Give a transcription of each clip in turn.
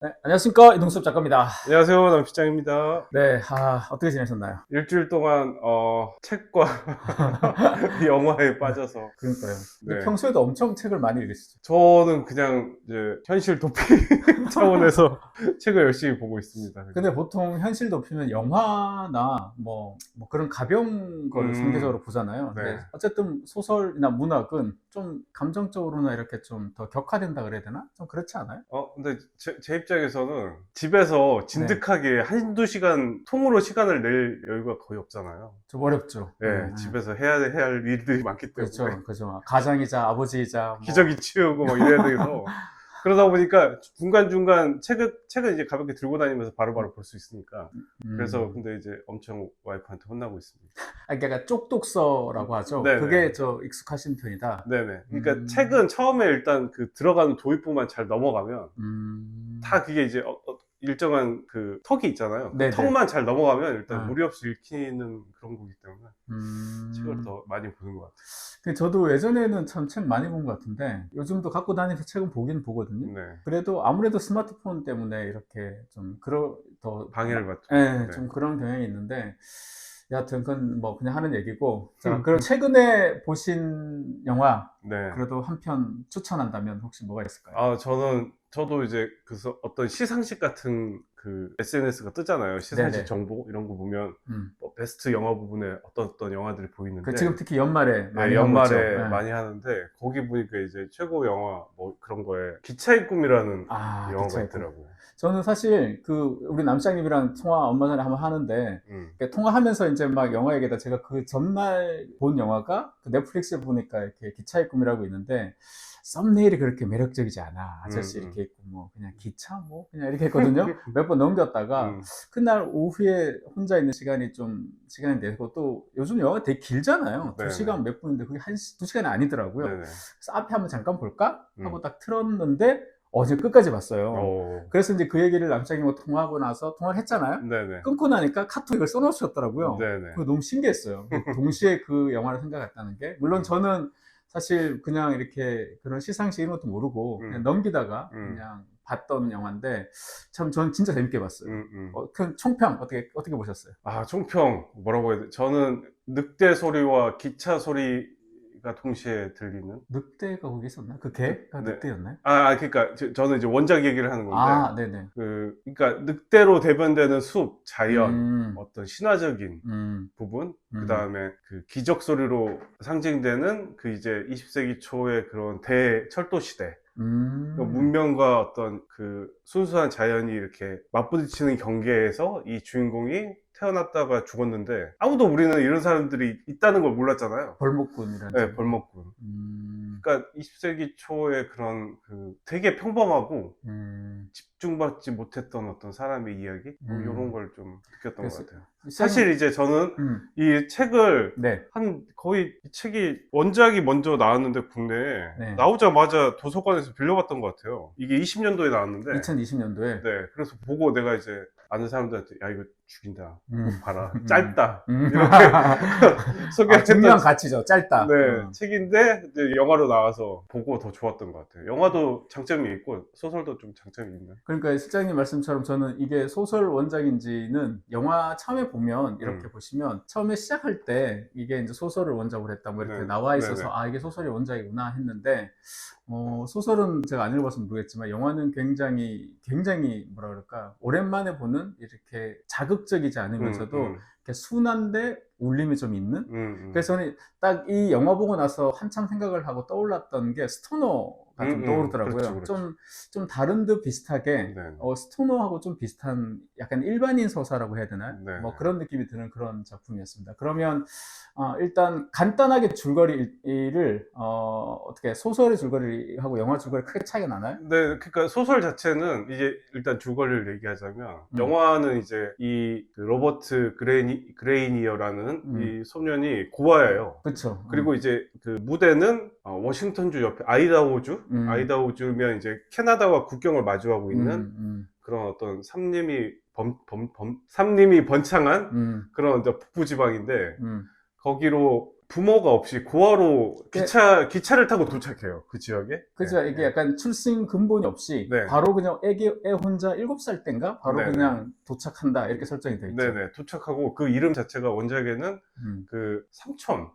네, 안녕하십니까. 이동섭 작가입니다. 안녕하세요, 남실장입니다. 네, 어떻게 지내셨나요? 일주일 동안 책과 영화에 빠져서. 그러니까요. 근데 네, 평소에도 엄청 책을 많이 읽으시죠? 저는 그냥 이제 현실 도피 차원에서 책을 열심히 보고 있습니다. 근데 보통 현실 높이면 영화나 뭐 그런 가벼운 거를 상대적으로 보잖아요. 네. 근데 어쨌든 소설이나 문학은 좀 감정적으로나 이렇게 좀 더 격화된다 그래야 되나? 좀 그렇지 않아요? 근데 제 입장에서는 집에서 네, 진득하게 한두 시간 통으로 시간을 낼 여유가 거의 없잖아요. 좀 어렵죠. 네, 네, 네. 집에서 해야 할 일들이 많기 때문에 그렇죠, 그죠. 가장이자 아버지이자 뭐. 기저귀 치우고 막 이래야 돼서 그러다 보니까 중간중간 책은 이제 가볍게 들고 다니면서 바로바로 볼 수 있으니까. 그래서 근데 이제 엄청 와이프한테 혼나고 있습니다. 그러니까 쪽독서라고 하죠. 네네. 그게 저 익숙하신 편이다. 네네. 그러니까 음, 책은 처음에 일단 그 들어가는 도입부만 잘 넘어가면 다 음, 그게 이제 일정한 그 턱이 있잖아요. 그 네네. 턱만 잘 넘어가면 일단 아, 무리 없이 읽히는 그런 거기 때문에 책을 음. 더 많이 보는 것 같아요. 저도 예전에는 참 책 많이 본 것 같은데 요즘도 갖고 다니면서 책은 보긴 보거든요. 네. 그래도 아무래도 스마트폰 때문에 이렇게 좀 방해를 받죠. 예, 네. 좀 그런 경향이 있는데 여하튼 그건 뭐 그냥 하는 얘기고. 자, 그럼 음. 최근에 보신 영화 네. 그래도 한 편 추천한다면 혹시 뭐가 있을까요? 저도 이제 어떤 시상식 같은 그 SNS가 뜨잖아요. 시상식 네네. 정보 이런 거 보면 음. 뭐 베스트 영화 부분에 어떤 영화들이 그 지금 보이는데, 특히 연말에 네, 많이 하고 있죠. 연말에 예. 많이 하는데 거기 보니까 이제 최고 영화 뭐 그런 거에 기차의 꿈이라는 영화가 기차의 꿈. 있더라고요. 저는 사실 우리 남장님이랑 통화 얼마 전에 한번 하는데 음, 통화하면서 이제 막 영화 얘기다 제가 그 전날 본 영화가 그 넷플릭스에 보니까 이렇게 기차의 꿈이라고 있는데 썸네일이 그렇게 매력적이지 않아. 아저씨 음, 이렇게 있고 뭐 그냥 기차 뭐 그냥 이렇게 했거든요. 몇 번 넘겼다가 음, 그날 오후에 혼자 있는 시간이 되고 또 요즘 영화가 되게 길잖아요. 두 네네, 시간 몇 분인데 그게 두 시간이 아니더라고요. 네네, 그래서 앞에 한번 잠깐 볼까 하고 음, 딱 틀었는데 어제 끝까지 봤어요. 오, 그래서 이제 그 얘기를 남창이하고 통화하고 나서 통화를 했잖아요. 네네, 끊고 나니까 카톡 이걸 써놓으셨더라고요. 네네, 그거 너무 신기했어요. 동시에 그 영화를 생각했다는 게. 물론 음, 저는 사실 그냥 이렇게 그런 시상식 이런 것도 모르고 그냥 음, 넘기다가 음, 그냥 봤던 영화인데 참 저는 진짜 재밌게 봤어요. 음. 그 총평 어떻게 보셨어요? 총평 뭐라고 해야 돼? 저는 늑대 소리와 기차 소리가 동시에 들리는. 늑대가 거기 있었나? 그 늑, 개가 네. 늑대였나요? 그러니까 저는 이제 원작 얘기를 하는 건데, 네네. 그러니까 늑대로 대변되는 숲, 자연, 음, 어떤 신화적인 음, 부분, 그 음, 다음에 그 기적 소리로 상징되는 그 이제 20세기 초의 그런 대철도 시대. 그 음, 문명과 어떤 그 순수한 자연이 이렇게 맞부딪히는 경계에서 이 주인공이 태어났다가 죽었는데 아무도 우리는 이런 사람들이 있다는 걸 몰랐잖아요. 벌목꾼이라는 네, 책. 벌목군. 음, 그러니까 20세기 초의 그런 그 되게 평범하고 음, 집중받지 못했던 어떤 사람의 이야기? 뭐 이런 음. 걸 좀 느꼈던 그래서 것 같아요. 시장님, 사실 이제 저는 음, 이 책을 네, 거의 이 책이 원작이 먼저 나왔는데 국내에 네. 나오자마자 도서관에서 빌려봤던 것 같아요. 이게 20년도에 나왔는데, 2020년도에. 네, 그래서 보고 내가 이제 아는 사람들한테 야 이거 죽인다, 음, 꼭 봐라, 음, 짧다 음. 이렇게 소개했던 중요한 가치죠. 짧다. 네, 책인데 이제 영화로 나와서 보고 더 좋았던 것 같아요. 영화도 장점이 있고 소설도 좀 장점이 있는. 그러니까 실장님 말씀처럼 저는 이게 소설 원작인지는 영화 처음에 보면 이렇게 음, 보시면 처음에 시작할 때 이게 이제 소설을 원작으로 했다 뭐 이렇게 네, 나와 있어서 네네. 이게 소설이 원작이구나 했는데 소설은 제가 안 읽어봐서 모르겠지만 영화는 굉장히 뭐라 그럴까 오랜만에 보는 이렇게 자극적이지 음, 않으면서도 음, 이렇게 순한데 울림이 좀 있는. 음, 그래서 저는 딱 이 영화 보고 나서 한참 생각을 하고 떠올랐던 게 스토너가 좀 그렇죠, 떠오르더라고요. 그렇죠. 좀 다른 듯 비슷하게 네, 스토너하고 좀 비슷한 약간 일반인 서사라고 해야 되나요? 뭐 네네. 그런 느낌이 드는 그런 작품이었습니다. 그러면 일단 간단하게 줄거리를 어떻게 소설의 줄거리하고 영화 줄거리 크게 차이가 나나요? 네, 그러니까 소설 자체는 이제 일단 줄거리를 얘기하자면, 음, 영화는 이제 그 로버트 그레이니어라는 음, 이 소년이 고아예요. 그쵸. 그리고 이제 그 무대는 워싱턴주 옆에 음, 아이다호주면 이제 캐나다와 국경을 마주하고 있는 음, 그런 어떤 삼림이 번창한 음, 그런 이제 북부 지방인데, 음, 거기로 부모가 없이 고아로 기차를 타고 도착해요. 그 지역에. 그죠? 네. 이게 약간 출생 근본이 없이 네. 바로 그냥 애 혼자 7살 땐가 바로 네네. 그냥 도착한다 이렇게 설정이 돼 있죠. 네네. 도착하고 그 이름 자체가 원작에는 그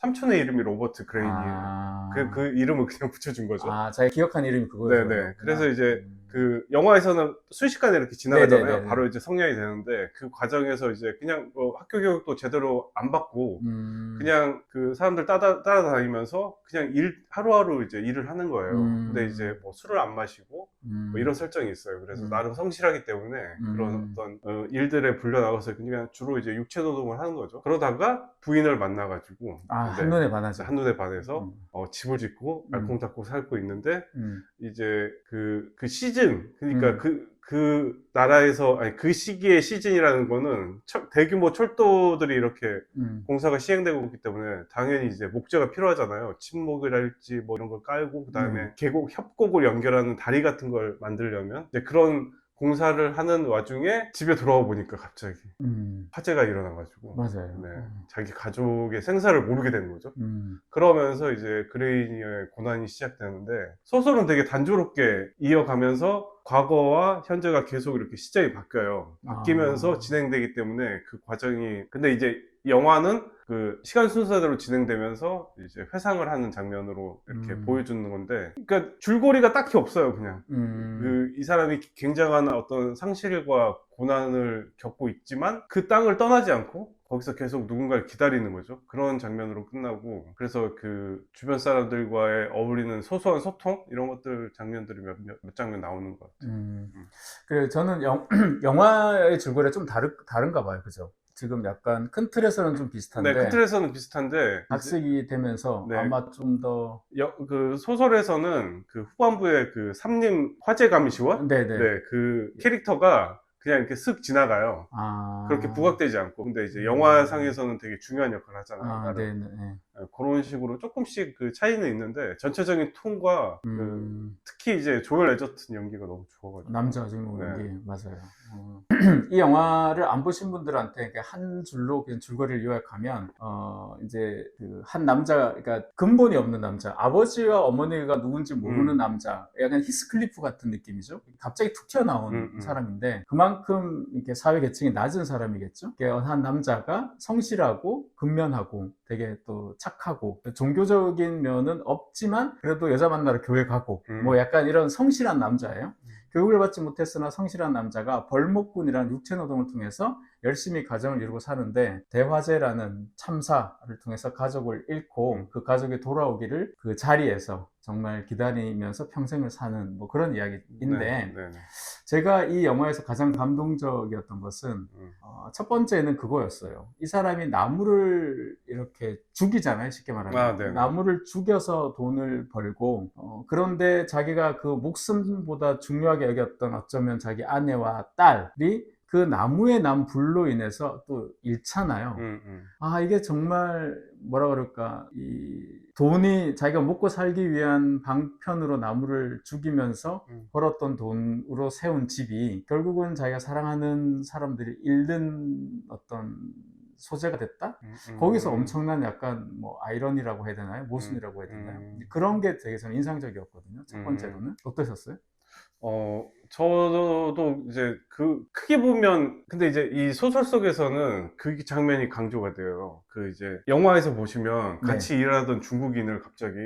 삼촌의 이름이 로버트 그레인이에요. 그 이름을 그냥 붙여준 거죠. 자기가 기억한 이름이 그거예요. 네네. 그래서 이제 그 영화에서는 순식간에 이렇게 지나가잖아요. 네네네네. 바로 이제 성년이 되는데 그 과정에서 이제 그냥 학교 교육도 제대로 안 받고 그냥 그 사람들 따라다니면서 그냥 하루하루 이제 일을 하는 거예요. 근데 이제 뭐 술을 안 마시고 뭐 이런 설정이 있어요. 그래서 나름 성실하기 때문에 그런 어떤 일들에 불려 나가서 그냥 주로 이제 육체 노동을 하는 거죠. 그러다가 부인을 만나가지고 한눈에 반하죠. 한눈에 반해서 집을 짓고 알콩달콩 살고 있는데 이제 그 시즌 그러니까 그 나라에서 아니 그 시기의 시즌이라는 거는 대규모 철도들이 이렇게 공사가 시행되고 있기 때문에 당연히 이제 목재가 필요하잖아요. 침목이랄지 뭐 이런 걸 깔고 그다음에 협곡을 연결하는 다리 같은 걸 만들려면 이제 그런 공사를 하는 와중에 집에 돌아와 보니까 갑자기 화재가 일어나가지고 맞아요. 네, 자기 가족의 생사를 모르게 되는 거죠. 그러면서 이제 그레이니어의 고난이 시작되는데 소설은 되게 단조롭게 이어가면서 과거와 현재가 계속 이렇게 시점이 바뀌면서 진행되기 때문에 그 과정이 근데 이제 영화는 그 시간 순서대로 진행되면서 이제 회상을 하는 장면으로 이렇게 보여주는 건데 그러니까 줄거리가 딱히 없어요. 그냥 이 사람이 굉장한 어떤 상실과 고난을 겪고 있지만 그 땅을 떠나지 않고 거기서 계속 누군가를 기다리는 거죠. 그런 장면으로 끝나고 그래서 그 주변 사람들과의 어울리는 소소한 소통 이런 것들 장면들이 몇 장면 나오는 것 같아요. 그래서 저는 영화의 줄거리가 좀 다른가 봐요. 그죠? 지금 약간 큰 틀에서는 좀 비슷한데 네, 큰 틀에서는 비슷한데 각색이 되면서 네. 아마 좀 더 그 소설에서는 그 후반부에 그 삼림 화재가미시와 네, 그 캐릭터가 그냥 이렇게 쓱 지나가요. 그렇게 부각되지 않고. 근데 이제 영화상에서는 되게 중요한 역할을 하잖아요. 그런 식으로 조금씩 그 차이는 있는데 전체적인 톤과 특히 이제 조엘 에저튼 연기가 너무 좋아가지고 남자 주인공 연기 맞아요. 이 영화를 안 보신 분들한테 한 줄로 그냥 줄거리를 요약하면 이제 그 한 남자 그러니까 근본이 없는 남자 아버지와 어머니가 누군지 모르는 남자 약간 히스클리프 같은 느낌이죠. 갑자기 툭 튀어나온 사람인데 그만큼 이렇게 사회 계층이 낮은 사람이겠죠. 한 남자가 성실하고 근면하고 되게 또 착하고 종교적인 면은 없지만 그래도 여자 만나러 교회 가고 뭐 약간 이런 성실한 남자예요. 교육을 받지 못했으나 성실한 남자가 벌목군이라는 육체노동을 통해서 열심히 가정을 이루고 사는데 대화재라는 참사를 통해서 가족을 잃고 그 가족이 돌아오기를 그 자리에서 정말 기다리면서 평생을 사는 뭐 그런 이야기인데 제가 이 영화에서 가장 감동적이었던 것은 첫 번째는 그거였어요. 이 사람이 나무를 이렇게 죽이잖아요. 쉽게 말하면 나무를 죽여서 돈을 벌고 그런데 자기가 그 목숨보다 중요하게 여겼던 어쩌면 자기 아내와 딸이 그 나무에 난 불로 인해서 또 잃잖아요. 이게 정말 뭐라 그럴까 이 돈이 자기가 먹고 살기 위한 방편으로 나무를 죽이면서 벌었던 돈으로 세운 집이 결국은 자기가 사랑하는 사람들이 잃는 어떤 소재가 됐다? 거기서 엄청난 약간 뭐 아이러니라고 해야 되나요? 모순이라고 해야 되나요? 그런 게 되게 저는 인상적이었거든요. 첫 번째로는. 어떠셨어요? 저도 이제 크게 보면, 근데 이제 이 소설 속에서는 그 장면이 강조가 돼요. 그 이제 영화에서 보시면 같이 일하던 중국인을 갑자기.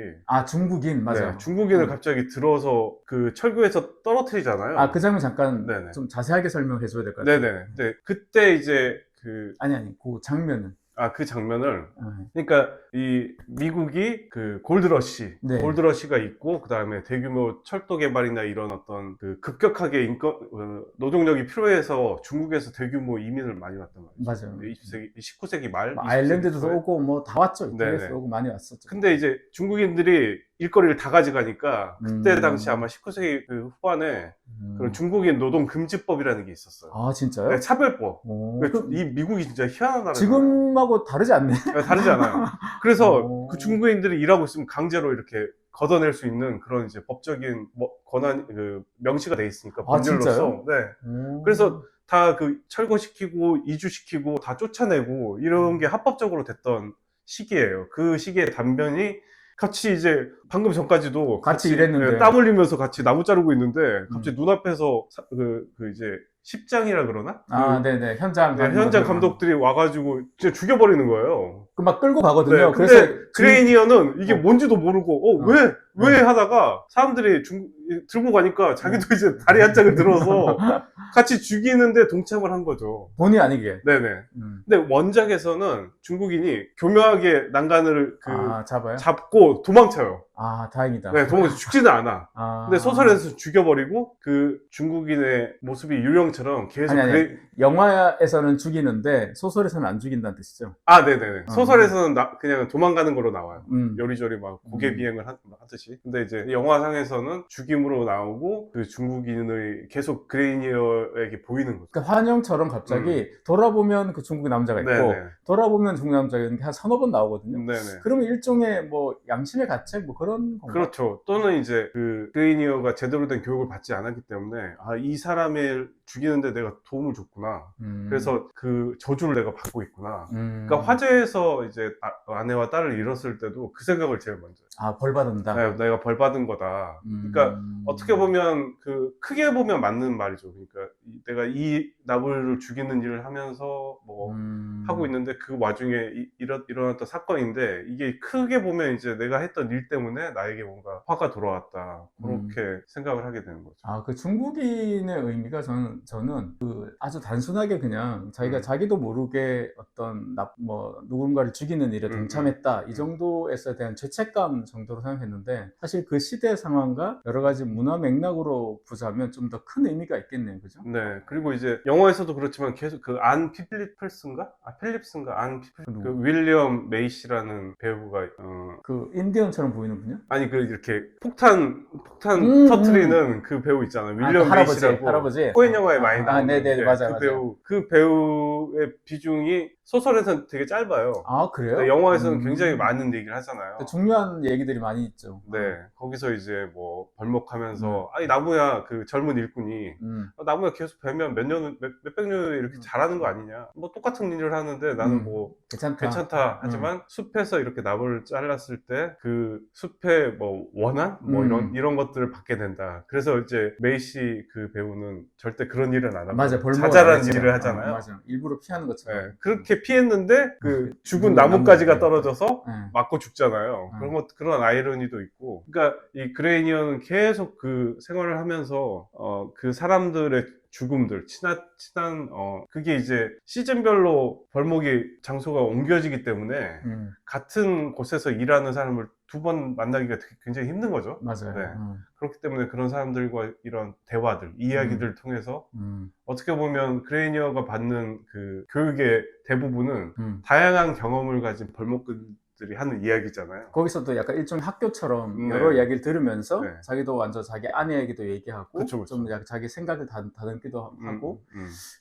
중국인, 맞아요. 중국인을 갑자기 들어서 그 철교에서 떨어뜨리잖아요. 그 장면 잠깐 좀 자세하게 설명해 줘야 될 것 같아요. 네. 그때 이제 아니, 그 장면은. 그 장면을 그러니까 이 미국이 그 골드러시가 있고 그 다음에 대규모 철도 개발이나 이런 어떤 그 급격하게 노동력이 필요해서 중국에서 대규모 이민을 많이 왔단 말이죠. 맞아요. 19세기 말 아일랜드도 오고 뭐 다 왔죠. 이탈리아에서 오고 많이 왔었죠. 근데 이제 중국인들이 일거리를 다 가져가니까 그때 당시 아마 19세기 그 후반에 그런 중국인 노동 금지법이라는 게 있었어요. 진짜요? 네, 차별법. 이 미국이 진짜 희한한 나라예요. 지금하고 다르지 않네. 다르지 않아요. 그래서 그 중국인들이 일하고 있으면 강제로 이렇게 걷어낼 수 있는 그런 이제 법적인 권한 명시가 돼 있으니까 법률로서. 그래서 다 그 철거시키고 이주시키고 다 쫓아내고 이런 게 합법적으로 됐던 시기예요. 그 시기의 단변이 같이 이제 방금 전까지도 같이 일했는데. 땀 흘리면서 같이 나무 자르고 있는데 갑자기 눈앞에서 그 이제 십장이라 그러나? 아, 네네. 현장 네, 현장 감독들이 와가지고 진짜 죽여버리는 거예요. 그 막 끌고 가거든요. 네, 그래서 근데 그레이니어는 이게 뭔지도 모르고 왜 하다가 사람들이 들고 가니까 자기도 이제 다리 한 짝을 들어서 같이 죽이는데 동참을 한 거죠. 본의 아니게. 네네. 근데 원작에서는 중국인이 교묘하게 난간을 잡아요? 잡고 도망쳐요. 아, 다행이다. 네, 도망쳐 죽지는 않아. 아. 근데 소설에서 죽여버리고 그 중국인의 모습이 유령처럼 계속 아니. 영화에서는 죽이는데 소설에서는 안 죽인다는 뜻이죠. 아, 네네네. 소설에서는 그냥 도망가는 걸로 나와요. 요리조리 막 고개 비행을 하듯이. 근데 이제 영화상에서는 죽임으로 나오고 그 중국인의 계속 그레이니어에게 보이는 거죠. 그러니까 환영처럼 갑자기 돌아보면 그 중국 남자가 있고 네네. 돌아보면 중국 남자가 있는 게 한 서너 번 나오거든요. 네네. 그러면 일종의 뭐 양심의 가책 뭐 그런 건가? 그렇죠. 또는 이제 그 그레이니어가 제대로 된 교육을 받지 않았기 때문에 아, 이 사람을 죽이는데 내가 도움을 줬구나. 그래서 그 저주를 내가 받고 있구나. 그러니까 화재에서 이제 아내와 딸을 잃었을 때도 그 생각을 제일 먼저. 아, 벌 받는다. 네, 내가 벌 받은 거다. 그러니까 어떻게 보면 크게 보면 맞는 말이죠. 그러니까 내가 이 나무를 죽이는 일을 하면서 뭐 하고 있는데 그 와중에 일어났던 사건인데 이게 크게 보면 이제 내가 했던 일 때문에 나에게 뭔가 화가 돌아왔다. 그렇게 생각을 하게 되는 거죠. 아, 그 중국인의 의미가 저는 그 아주 단순하게 그냥 자기도 모르게 어떤 누군가를 죽이는 일에 동참했다 이 정도에서 대한 죄책감 정도로 생각했는데 사실 그 시대 상황과 여러 가지 문화 맥락으로 보자면 좀 더 큰 의미가 있겠네요, 그죠? 네. 그리고 이제 영화에서도 그렇지만 계속 그 안 필립슨가? 그 윌리엄 메이시라는 배우가 그 인디언처럼 보이는 분요? 아니 이렇게 폭탄 터트리는 그 배우 있잖아요. 윌리엄 메이시라고 할아버지. 코엔 영화에 많이 나오는 네네, 맞아요. 그 배우의 비중이 소설에서는 되게 짧아요. 아, 그래요? 영화에서는 굉장히 많은 얘기를 하잖아요. 중요한 얘기들이 많이 있죠. 네, 거기서 이제 뭐 벌목하면서 아니 나무야 그 젊은 일꾼이 나무야 계속 배면 몇백 년을 이렇게 잘하는 거 아니냐? 뭐 똑같은 일을 하는데 나는 뭐 괜찮다. 하지만 숲에서 이렇게 나무를 잘랐을 때 그 숲의 뭐 원한 뭐 이런 것들을 받게 된다. 그래서 이제 메이시 그 배우는 절대 그런 일은 안 하고 맞아, 자잘한 일을 하잖아요. 맞아, 일부러 피하는 것처럼. 네, 그렇게 피했는데 그 죽은 나뭇가지가 떨어져서 네. 맞고 죽잖아요. 그런 아이러니도 있고. 그러니까 이 그레이니어는 계속 그 생활을 하면서 그 사람들의 죽음들, 친한 그게 이제 시즌별로 벌목이 장소가 옮겨지기 때문에 같은 곳에서 일하는 사람을 두 번 만나기가 굉장히 힘든 거죠. 맞아요. 네. 그렇기 때문에 그런 사람들과 이런 대화들, 이야기들을 통해서 어떻게 보면 그레이니어가 받는 그 교육의 대부분은 다양한 경험을 가진 벌목들이 하는 이야기잖아요. 거기서도 약간 일종의 학교처럼 여러 이야기를 들으면서 네. 자기도 완전 자기 아내 얘기도 얘기하고 그쵸. 좀 약간 자기 생각을 다듬기도 하고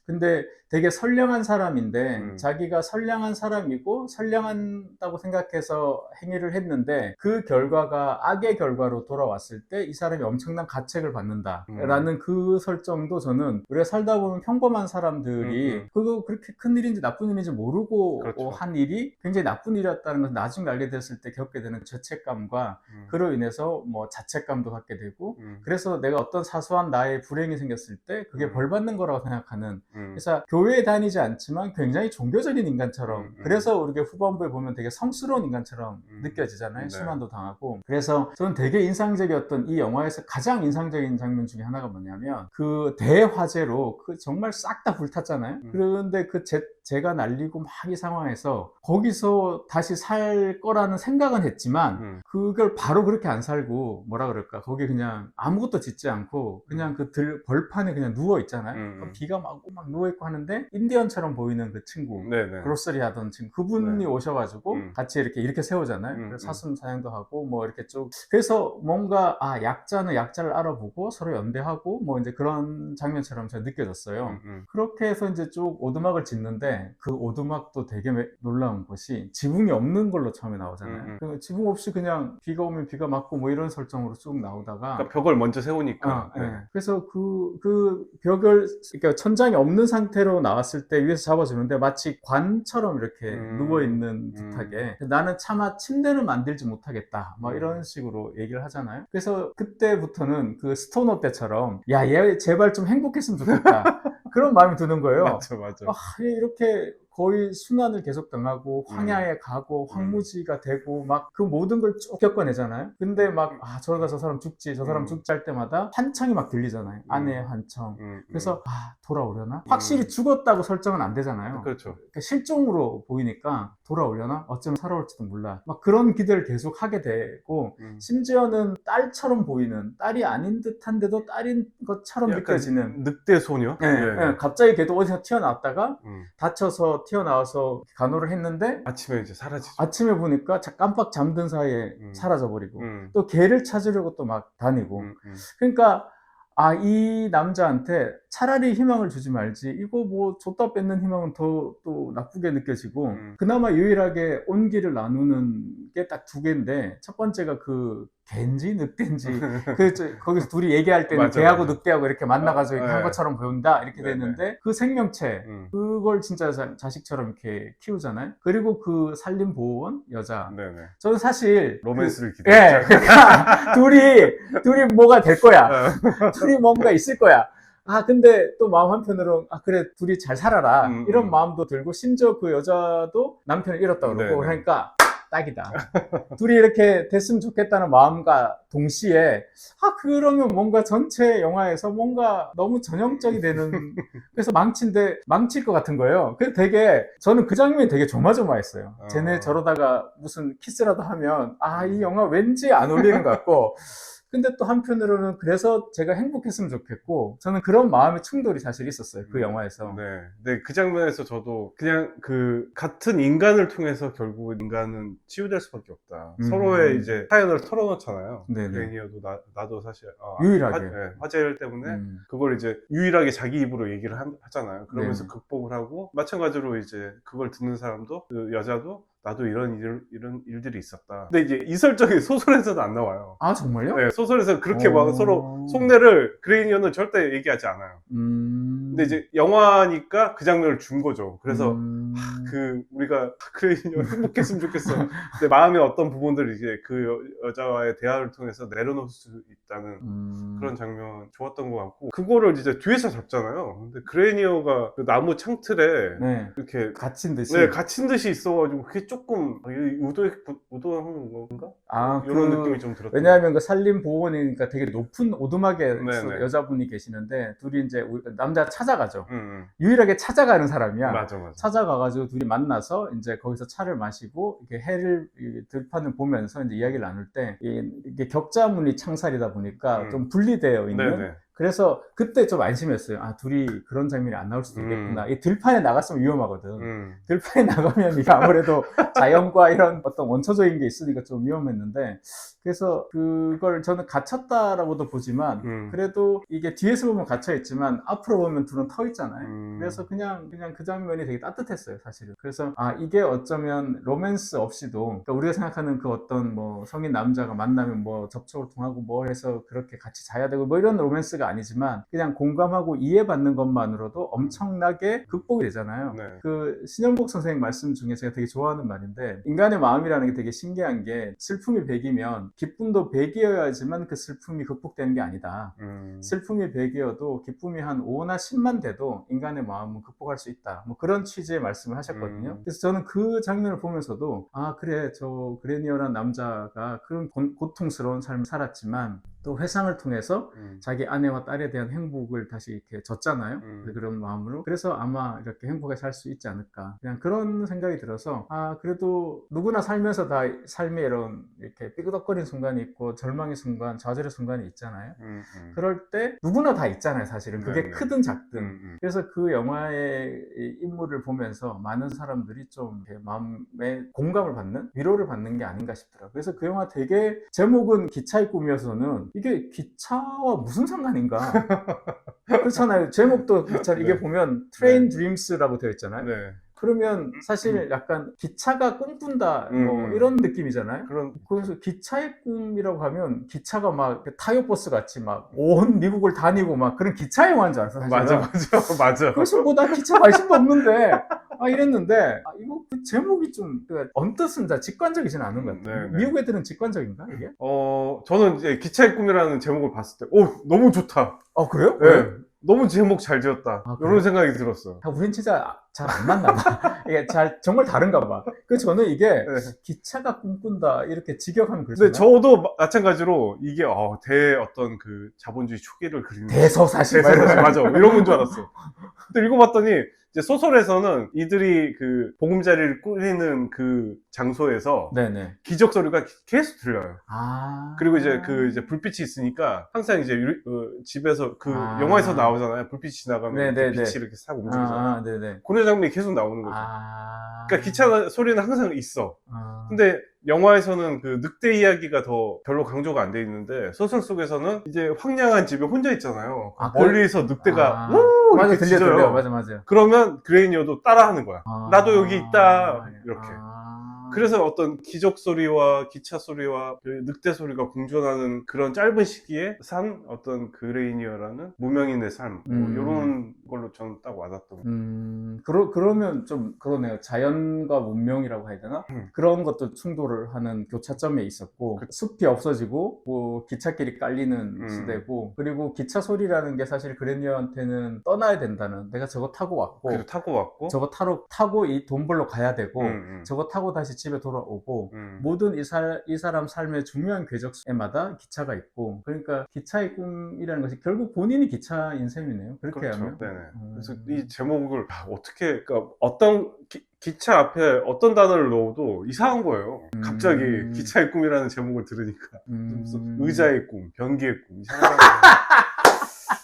근데 되게 선량한 사람인데 자기가 선량한 사람이고 선량하다고 생각해서 행위를 했는데 그 결과가 악의 결과로 돌아왔을 때 이 사람이 엄청난 가책을 받는다라는 그 설정도 저는 우리가 살다 보면 평범한 사람들이 그거 그렇게 큰 일인지 나쁜 일인지 모르고 그렇죠. 한 일이 굉장히 나쁜 일이었다는 것을 나중에 알게 됐을 때 겪게 되는 죄책감과 그로 인해서 뭐 자책감도 갖게 되고 그래서 내가 어떤 사소한 나의 불행이 생겼을 때 그게 벌 받는 거라고 생각하는 그래서 교회에 다니지 않지만 굉장히 종교적인 인간처럼 그래서 우리가 후반부에 보면 되게 성스러운 인간처럼 느껴지잖아요. 네. 수만도 당하고 그래서 저는 되게 인상적이었던 이 영화에서 가장 인상적인 장면 중에 하나가 뭐냐면 그 대화재로 그 정말 싹 다 불탔잖아요. 그런데 그 재가 날리고 막 이 상황에서 거기서 다시 살 거라는 생각은 했지만 그걸 바로 그렇게 안 살고 뭐라 그럴까 거기 그냥 아무것도 짓지 않고 그냥 그 벌판에 그냥 누워 있잖아요. 비가 막 누워 있고 하는데 인디언처럼 보이는 그 친구 그로서리 하던 친구 그분이 오셔가지고 같이 이렇게 세우잖아요. 그래서 사슴 사냥도 하고 뭐 이렇게 쭉 그래서 뭔가 약자는 약자를 알아보고 서로 연대하고 뭐 이제 그런 장면처럼 제가 느껴졌어요. 그렇게 해서 이제 쭉 오두막을 짓는데 나오는데 그 오두막도 되게 놀라운 것이 지붕이 없는 걸로 처음에 나오잖아요. 그 지붕 없이 그냥 비가 오면 비가 맞고 뭐 이런 설정으로 쭉 나오다가 그러니까 벽을 먼저 세우니까. 네. 그래서 그 벽을 그러니까 천장이 없는 상태로 나왔을 때 위에서 잡아주는데 마치 관처럼 이렇게 누워있는 듯하게 나는 차마 침대는 만들지 못하겠다 막 이런 식으로 얘기를 하잖아요. 그래서 그때부터는 그 스토너 때처럼 야 얘 제발 좀 행복했으면 좋겠다 그런 마음이 드는 거예요. 맞아. 얘 이렇게 거의 순환을 계속 당하고 황야에 가고 황무지가 되고 막 그 모든 걸 쭉 겪어내잖아요. 근데 막 저러다 저 사람 죽지 저 사람 죽지 할 때마다 환청이 막 들리잖아요. 아내의 환청. 그래서 돌아오려나? 확실히 죽었다고 설정은 안 되잖아요. 그렇죠. 그러니까 실종으로 보이니까 돌아오려나? 어쩌면 살아올지도 몰라. 막 그런 기대를 계속 하게 되고 심지어는 딸처럼 보이는 딸이 아닌 듯한데도 딸인 것처럼 느껴지는 늑대 소녀? 네. 갑자기 걔도 어디서 튀어나왔다가 다쳐서 튀어나와서 간호를 했는데 아침에 이제 사라지죠. 아침에 보니까 깜빡 잠든 사이에 사라져버리고 또 걔를 찾으려고 또 막 다니고 그러니까 이 남자한테 차라리 희망을 주지 말지 이거 뭐 줬다 뺏는 희망은 더 또 나쁘게 느껴지고 그나마 유일하게 온기를 나누는 게 딱 두 개인데 첫 번째가 그 갠지 늑대인지 거기서 둘이 얘기할 때는 개하고 늑대하고 이렇게 만나가지고 한 것처럼 보인다 이렇게 됐는데 그 생명체 그걸 진짜 자식처럼 이렇게 키우잖아요. 그리고 그 산림보호원 여자 저는 사실 로맨스를 기대했죠. 그러니까 둘이 뭐가 될 거야. 둘이 뭔가 있을 거야. 근데 또 마음 한편으로 그래 둘이 잘 살아라 이런 마음도 들고 심지어 그 여자도 남편을 잃었다고 그러고 그러니까 딱이다. 둘이 이렇게 됐으면 좋겠다는 마음과 동시에 그러면 뭔가 전체 영화에서 뭔가 너무 전형적이 되는 그래서 망칠 것 같은 거예요. 그래서 되게 저는 그 장면이 되게 조마조마했어요. 쟤네 저러다가 무슨 키스라도 하면 이 영화 왠지 안 어울리는 것 같고 근데 또 한편으로는 그래서 제가 행복했으면 좋겠고 저는 그런 마음의 충돌이 사실 있었어요. 그 영화에서. 네, 그 장면에서 저도 그냥 그 같은 인간을 통해서 결국 인간은 치유될 수밖에 없다. 서로의 이제 사연을 털어놓잖아요. 그레니어도 나도 사실 유일하게 화재 때문에 그걸 이제 유일하게 자기 입으로 얘기를 하잖아요. 그러면서 극복을 하고 마찬가지로 이제 그걸 듣는 사람도 그 여자도 나도 이런 일들이 있었다. 근데 이제 이 설정이 소설에서는 안 나와요. 정말요? 네, 소설에서 그렇게 막 서로 속내를 그레이니어는 절대 얘기하지 않아요. 근데 이제 영화니까 그 장면을 준 거죠. 그래서 우리가 그레이니어 행복했으면 좋겠어. 근데 마음의 어떤 부분들을 이제 그 여자와의 대화를 통해서 내려놓을 수 있다는 그런 장면 좋았던 것 같고 그거를 이제 뒤에서 잡잖아요. 근데 그레이니어가 그 나무 창틀에 이렇게 갇힌 듯이 있어가지고 그게 조금 의도한 건가? 이런 느낌이 좀 들었어요. 왜냐하면 그 산림보호원이니까 되게 높은 오두막에 여자분이 계시는데 둘이 이제 남자가 찾아가죠. 유일하게 찾아가는 사람이야. 맞아. 찾아가가지고 둘이 만나서 이제 거기서 차를 마시고 이렇게 들판을 보면서 이제 이야기를 나눌 때 이게 격자무늬 창살이다 보니까 좀 분리되어 있는. 그래서 그때 좀 안심했어요. 둘이 그런 장면이 안 나올 수도 있겠구나. 이 들판에 나갔으면 위험하거든. 들판에 나가면 이게 아무래도 자연과 이런 어떤 원초적인 게 있으니까 좀 위험했는데, 그래서 그걸 저는 갇혔다라고도 보지만, 그래도 이게 뒤에서 보면 갇혀있지만, 앞으로 보면 둘은 터 있잖아요. 그래서 그냥 그 장면이 되게 따뜻했어요, 사실은. 그래서, 이게 어쩌면 로맨스 없이도, 그러니까 우리가 생각하는 그 어떤 뭐 성인 남자가 만나면 뭐 접촉을 통하고 뭐 해서 그렇게 같이 자야 되고 뭐 이런 로맨스가 아니지만 그냥 공감하고 이해받는 것만으로도 엄청나게 극복이 되잖아요. 그 신영복 선생님 말씀 중에 제가 되게 좋아하는 말인데 인간의 마음이라는 게 되게 신기한 게 슬픔이 100이면 기쁨도 100이어야지만 그 슬픔이 극복되는 게 아니다. 슬픔이 100이어도 기쁨이 한 5나 10만 돼도 인간의 마음은 극복할 수 있다. 뭐 그런 취지의 말씀을 하셨거든요. 그래서 저는 그 장면을 보면서도 그래 저 그레니어라는 남자가 그런 고통스러운 삶을 살았지만 또 회상을 통해서 자기 아내와 딸에 대한 행복을 다시 이렇게 줬잖아요. 그런 마음으로. 그래서 아마 이렇게 행복하게 살 수 있지 않을까. 그냥 그런 생각이 들어서 그래도 누구나 살면서 다 삶에 이렇게 삐그덕거리는 순간이 있고 절망의 순간, 좌절의 순간이 있잖아요. 그럴 때 누구나 다 있잖아요, 사실은. 그게 크든 작든. 그래서 그 영화의 인물을 보면서 많은 사람들이 좀 마음에 공감을 받는, 위로를 받는 게 아닌가 싶더라고요. 그래서 그 영화 되게 제목은 기차의 꿈이어서는 이게 기차와 무슨 상관인가? 그렇잖아요. 제목도 기차 이게 보면 트레인 드림스라고 되어 있잖아요. 그러면 사실 약간 기차가 꿈꾼다 뭐 이런 느낌이잖아요. 그런 그래서 기차의 꿈이라고 하면 기차가 막 타이어버스 같이 막 온 미국을 다니고 막 그런 기차 영화인 줄 알았어. 맞아. 그래서 뭐 나 기차 관심도 없는데 이랬는데 이거 그 제목이 좀 언뜻은 다 직관적이진 않은 것 같아요. 네. 미국 애들은 직관적인가 이게? 저는 이제 기차의 꿈이라는 제목을 봤을 때, 너무 좋다. 그래요? 네. 너무 제목 잘 지었다. 그래요? 이런 생각이 들었어요. 우린 진짜 잘 안 맞나 봐. 이게 정말 다른가 봐. 그래서 저는 이게 네. 기차가 꿈꾼다 이렇게 직역하면 근데 그렇잖아요. 저도 마찬가지로 이게 어떤 그 자본주의 초기를 그리는 대서사시 맞아 이런 건 줄 알았어. 근데 읽어봤더니 이제 소설에서는 이들이 그 보금자리를 꾸리는 그 장소에서 네네. 기적 소리가 계속 들려요. 그리고 이제 불빛이 있으니까 항상 이제 집에서 영화에서 나오잖아요. 불빛이 지나가면 이렇게 빛이 이렇게 싹 움직이잖아요. 네네. 그런 장면이 계속 나오는 거죠. 그러니까 기차 소리는 항상 있어. 근데 영화에서는 그 늑대 이야기가 더 별로 강조가 안 돼 있는데 소설 속에서는 이제 황량한 집에 혼자 있잖아요. 멀리서 늑대가 우 맞아, 이렇게 짖어요. 맞아. 그러면 그레이니어도 따라하는 거야. 나도 여기 있다 이렇게. 그래서 어떤 기적 소리와 기차 소리와 그 늑대 소리가 공존하는 그런 짧은 시기에 산 어떤 그레이니어라는 무명인의 삶 이런 걸로 저는 딱 와닿던 그러면 좀 그러네요. 자연과 문명이라고 해야 되나? 그런 것도 충돌을 하는 교차점에 있었고 숲이 없어지고 뭐 기찻길이 깔리는 시대고 그리고 기차 소리라는 게 사실 그레이니어한테는 떠나야 된다는 내가 저거 타고 왔고 저거 타고 이 돈 벌러 가야 되고 저거 타고 다시 집에 돌아오고 모든 이 사람 삶의 중요한 궤적에마다 기차가 있고 그러니까 기차의 꿈이라는 것이 결국 본인이 기차인 셈이네요. 그렇게 그렇죠. 하면. 네네. 그래서 이 제목을 어떻게 그러니까 어떤 기차 앞에 어떤 단어를 넣어도 이상한 거예요. 갑자기 기차의 꿈이라는 제목을 들으니까 무슨 의자의 꿈, 변기의 꿈 이상하잖아요.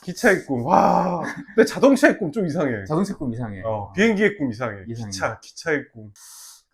기차의 꿈, 와. 근데 자동차의 꿈 좀 이상해. 자동차 꿈 이상해. 비행기의 꿈 이상해. 기차의 꿈.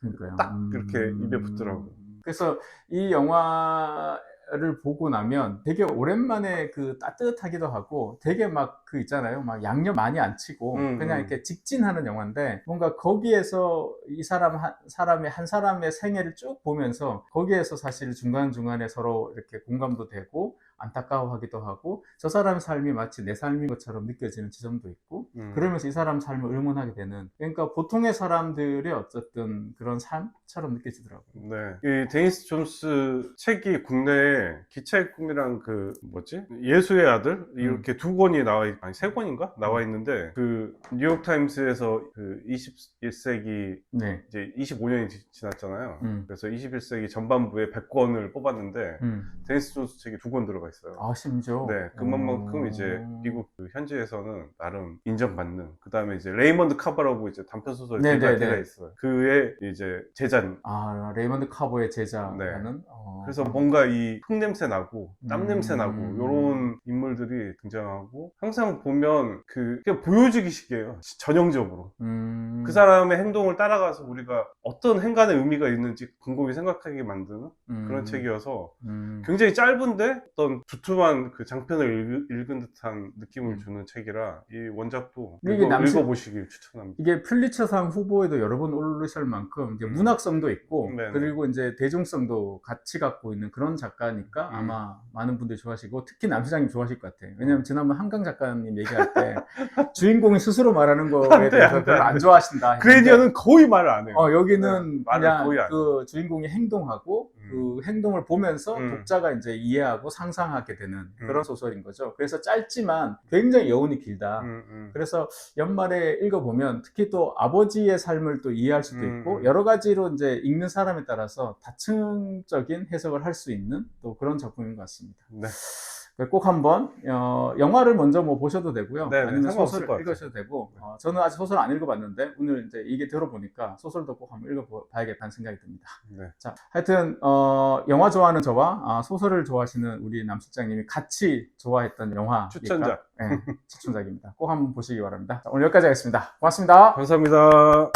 그러니까요. 딱 이렇게 입에 붙더라고요. 그래서 이 영화를 보고 나면 되게 오랜만에 그 따뜻하기도 하고 되게 막 그 있잖아요. 막 양념 많이 안 치고 그냥 이렇게 직진하는 영화인데 뭔가 거기에서 이 사람의 한 사람의 생애를 쭉 보면서 거기에서 사실 중간중간에 서로 이렇게 공감도 되고 안타까워하기도 하고 저 사람의 삶이 마치 내 삶인 것처럼 느껴지는 지점도 있고 그러면서 이 사람 삶을 의문하게 되는 그러니까 보통의 사람들의 어쨌든 그런 삶처럼 느껴지더라고요. 네. 이 데니스 존스 책이 국내에 기차의 꿈이랑 그 뭐지? 예수의 아들 이렇게 두 권이 아니 세 권인가? 나와 있는데 그 뉴욕타임스에서 그 21세기 네. 이제 25년이 지났잖아요. 그래서 21세기 전반부에 100권을 뽑았는데 데니스 존스 책이 두 권 들어가 있어요. 심지어? 네, 그만큼 이제 미국 그 현지에서는 나름 인정받는. 그 다음에 이제 레이먼드 카버라고 이제 단편 소설 대가 있어요. 그의 이제 제자는. 레이먼드 카버의 제자라는. 네. 그래서 뭔가 이 흙 냄새 나고 땀 냄새 나고 이런 인물들이 등장하고 항상 보면 그냥 보여주기식이에요. 전형적으로. 그 사람의 행동을 따라가서 우리가 어떤 행간의 의미가 있는지 곰곰이 생각하게 만드는 그런 책이어서 굉장히 짧은데 어떤 두툼한 그 장편을 읽은 듯한 느낌을 주는 책이라 이 원작도 읽어보시길 추천합니다. 이게 플리처상 후보에도 여러 번 오르실 만큼 이제 문학성도 있고 그리고 이제 대중성도 같이 갖고 있는 그런 작가니까 아마 많은 분들이 좋아하시고 특히 남수장님 좋아하실 것 같아요. 왜냐면 지난번 한강 작가님 얘기할 때 주인공이 스스로 말하는 거에 대해서 별로 안 좋아하신다. 그레이니어는 거의 말을 안 해요. 여기는 그냥 그 주인공이 행동하고 그 행동을 보면서 독자가 이제 이해하고 상상하게 되는 그런 소설인 거죠. 그래서 짧지만 굉장히 여운이 길다. 그래서 연말에 읽어보면 특히 또 아버지의 삶을 또 이해할 수도 있고 여러 가지로 이제 읽는 사람에 따라서 다층적인 해석을 할 수 있는 또 그런 작품인 것 같습니다. 네. 꼭 한번 영화를 먼저 뭐 보셔도 되고요. 아니면 소설 읽으셔도 되고 저는 아직 소설 안 읽어봤는데 오늘 이제 이게 들어보니까 소설도 꼭 한번 읽어봐야겠다는 생각이 듭니다. 네. 자, 하여튼 영화 좋아하는 저와 소설을 좋아하시는 우리 남 실장님이 같이 좋아했던 영화 추천작. 추천작입니다. 꼭 한번 보시기 바랍니다. 자, 오늘 여기까지 하겠습니다. 고맙습니다. 감사합니다.